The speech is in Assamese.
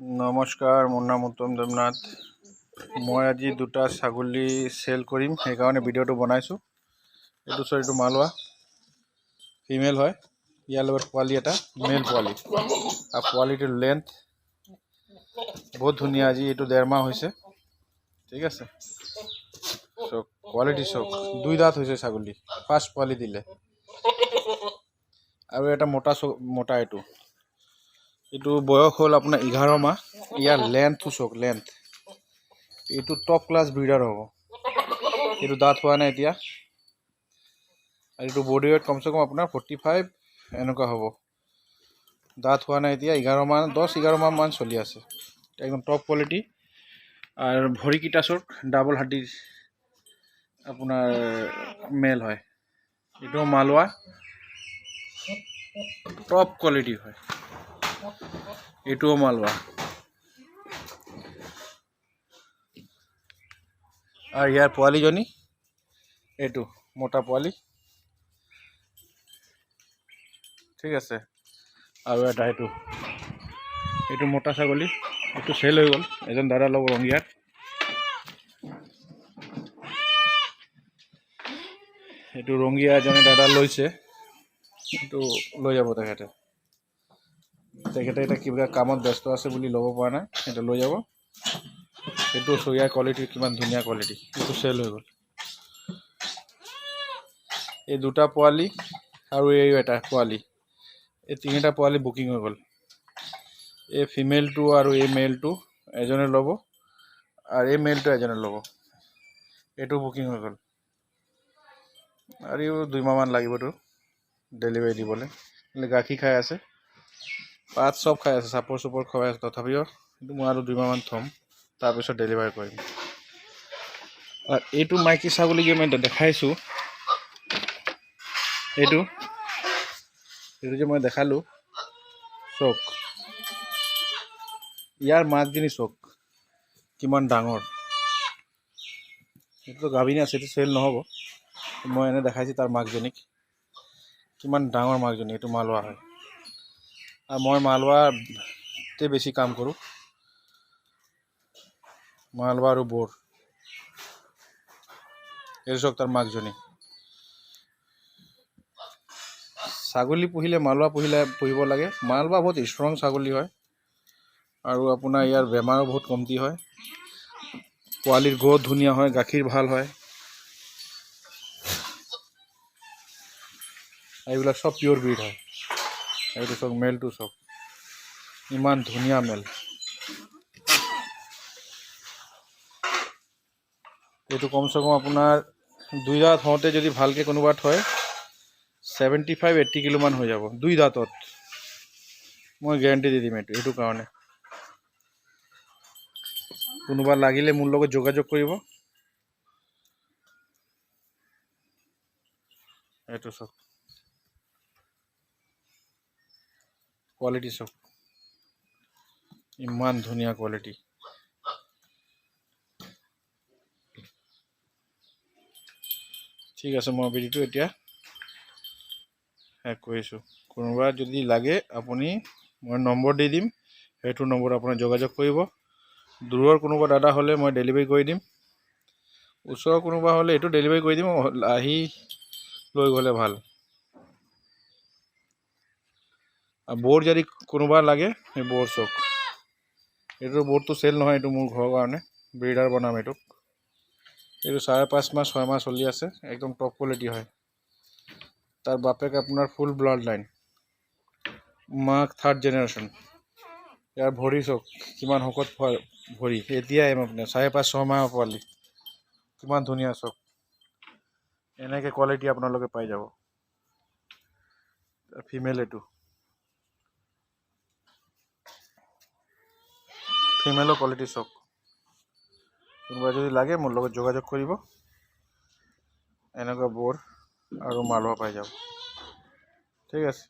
নমস্কাৰ, মোৰ নাম উত্তম দেৱনাথ। মই আজি দুটা ছাগলী চেল কৰিম, সেইকাৰণে ভিডিঅ'টো বনাইছোঁ। এইটো মালোৱা ফিমেল হয়, ইয়াৰ লগত পোৱালি এটা মেল পোৱালি, আৰু পোৱালিটোৰ লেন্থ বহুত ধুনীয়া। আজি এইটো 1.5 মাহ হৈছে, ঠিক আছে। চক কোৱালিটি চক, 2 দাঁত হৈছে ছাগলী, ফাৰ্ষ্ট পোৱালি দিলে। আৰু এটা মোটা এইটো বয়স হ'ল আপোনাৰ 11 মাহ। ইয়াৰ লেন্থটো চক, লেন্থ এইটো টপ ক্লাছ ব্ৰিডাৰ হ'ব। এইটো দাঁত হোৱা নাই এতিয়া, আৰু এইটো বডি ৱেইট কমচে কম আপোনাৰ 45 এনেকুৱা হ'ব। দাঁত হোৱা নাই এতিয়া, 10-11 মাহ মান চলি আছে। একদম টপ কোৱালিটি। আৰু ভৰিকেইটা চক ডাবল হাড্ডিৰ আপোনাৰ মেল হয়। এইটো মালোৱা টপ কোৱালিটি হয়। এইটোও মালোৱা। আৰু ইয়াৰ পোৱালিজনী এইটো মোটা পোৱালি, ঠিক আছে। আৰু এটা এইটো মোটা ছাগলী, এইটো চেল হৈ গ'ল। এজন দাদা ল'ব ৰঙিয়াত। এইটো ৰঙিয়া এজনে দাদা লৈছে, এইটো লৈ যাব তেখেতে এতিয়া কিবা কামত ব্যস্ত আছে বুলি ল'ব পৰা নাই, সেইটো লৈ যাব। এইটো চয়াৰ কোৱালিটি কিমান ধুনীয়া কোৱালিটি, এইটো চেল হৈ গ'ল। এই দুটা পোৱালি আৰু এই এটা পোৱালি, এই 3টা পোৱালি বুকিং হৈ গ'ল। এই ফিমেলটো আৰু এই মেলটো এজনে ল'ব, আৰু এই মেলটো এজনে ল'ব। এইটো বুকিং হৈ গ'ল। আৰু 2 মাহ মান লাগিবতো ডেলিভাৰী দিবলৈ। গাখীৰ খাই আছে, পাত চব খাই আছে, চাপৰ খুৱাই আছে। তথাপিও এইটো মই আৰু 2 মাহ মান থ'ম, তাৰপিছত ডেলিভাৰী কৰিম। আৰু এইটো মাইকী ছাগলী মই দেখাইছোঁ, এইটো যে মই দেখালোঁ চক, ইয়াৰ মাকজনী চক কিমান ডাঙৰ। এইটো গাভিনী আছে, এইটো চেল নহ'ব। মই এনে দেখাইছোঁ তাৰ মাকজনীক, কিমান ডাঙৰ মাকজনী। এইটো মালোৱা হয়, আৰু মই মালোৱাতে বেছি কাম কৰোঁ, মালোৱা আৰু বৰ। এই চক তাৰ মাকজনী। ছাগলী পুহিলে মালোৱা পুহিব লাগে। মালোৱা বহুত ষ্ট্ৰং ছাগলী হয়, আৰু আপোনাৰ ইয়াৰ বেমাৰো বহুত কমতি হয়। পোৱালিৰ গ্ৰ'থ ধুনীয়া হয়, গাখীৰ ভাল হয়। এইবিলাক চব পিয়'ৰ ব্ৰিড হয়। এইটো চক মেলটো চক, ইমান ধুনীয়া মেল। এইটো কমচে কম আপোনাৰ 2 দাঁত হওঁতে যদি ভালকৈ কোনোবা থয় 75-80 কিলোমান হৈ যাব 2 দাঁতত। মই গেৰাণ্টি দি দিম এইটো কাৰণে। কোনোবা লাগিলে মোৰ লগত যোগাযোগ কৰিব। এইটো চক কোৱালিটি চক, ইমান ধুনীয়া কোৱালিটি। ঠিক আছে, মই ভিডিঅ'টো এতিয়া শেষ কৰিছোঁ। কোনোবা যদি লাগে আপুনি, মই নম্বৰ দি দিম, সেইটো নম্বৰত আপুনি যোগাযোগ কৰিব। দূৰৰ কোনোবা দাদা হ'লে মই ডেলিভাৰী কৰি দিম। ওচৰৰ কোনোবা হ'লে এইটো ডেলিভাৰী কৰি দিম, আহি লৈ গ'লে ভাল। আৰু বৰ যদি কোনোবা লাগে, এই বৰ চক, এইটো বোৰটো চেল নহয়, এইটো মোৰ ঘৰৰ কাৰণে ব্ৰিডাৰ বনাম। এইটো 5.5 মাহ 6 মাহ চলি আছে, একদম টপ কোৱালিটি হয়। তাৰ বাপেক আপোনাৰ ফুল ব্লাড লাইন, মাক 3rd জেনেৰেশ্যন। ইয়াৰ ভৰি চক কিমান শকত ভৰি, এতিয়াই আপোনাৰ 5.5-6 মাহৰ পোৱালি, কিমান ধুনীয়া চক। এনেকৈ কোৱালিটি আপোনালোকে পাই যাব। ফিমেল এইটো ফিমেলৰ কোৱালিটি চক। কোনোবা যদি লাগে মোৰ লগত যোগাযোগ কৰিব। এনেকুৱা বৰ আৰু মালোৱা পাই যাব, ঠিক আছে।